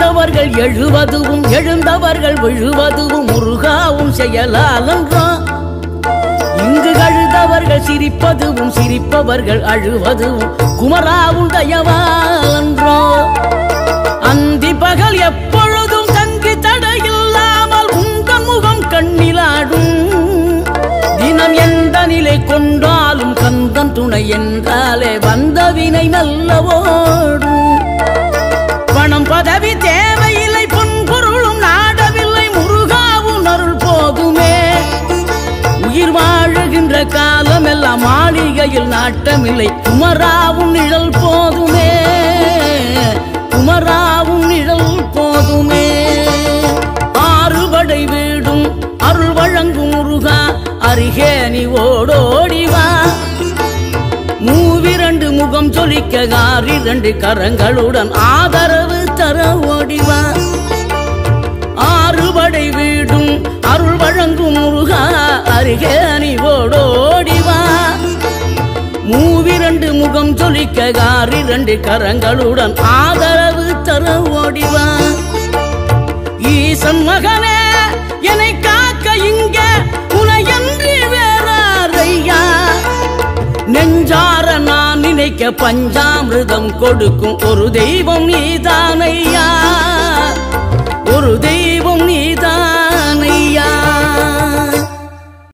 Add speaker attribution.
Speaker 1: விழுந்தவர்கள் எழுவதுவும் எழுந்தவர்கள் விழுவதுவும் முருகாவும் செயலாலன்றோ இங்கு அழுதவர்கள் சிரிப்பதுவும் சிரிப்பவர்கள் அழுவதுவும் குமராவும் தயவாலன்றோ அந்தி பகல் எப்பொழுதும் தங்கி தடையில்லாமல் உங்கள் முகம் கண்ணிலாடும் தினம் எந்த நிலை கொண்டாலும் கந்தன் துணை என்றாலே வந்த வினை நல்லவோடும் பணம் பதவி தேவையில்லை பொன்பொருளும் நாடவில்லை முருகாவும் அருள் போதுமே உயிர் வாழுகின்ற காலம் எல்லாம் மாளிகையில் நாட்டமில்லை குமராவும் நிழல் போதுமே குமராவும் நிழல் போதுமே ஆறுபடை வீடும் அருள் வழங்கும் முருகா அருகே நீ ஓடோடிவா மூவிரண்டு முகம் சொலிக்க ஆறிரண்டு கரங்களுடன் ஆதரவு தர ஓடிவா ஆறுபடை வீடும் அருள் வழங்கும் முருகா அருகே நீ ஓடோடிவா மூவிரண்டு முகம் சொலிக்க ஆறிரண்டு கரங்களுடன் ஆதரவு தர ஓடிவா ஈசன் மகனே என்னை காக்க இங்க உனையன்றி வேறாரையா நெஞ்சார நான் நினைக்க பஞ்சாமிர்தம் கொடுக்கும் ஒரு தெய்வம் நீதானையா ஒரு தெய்வம் நீதான்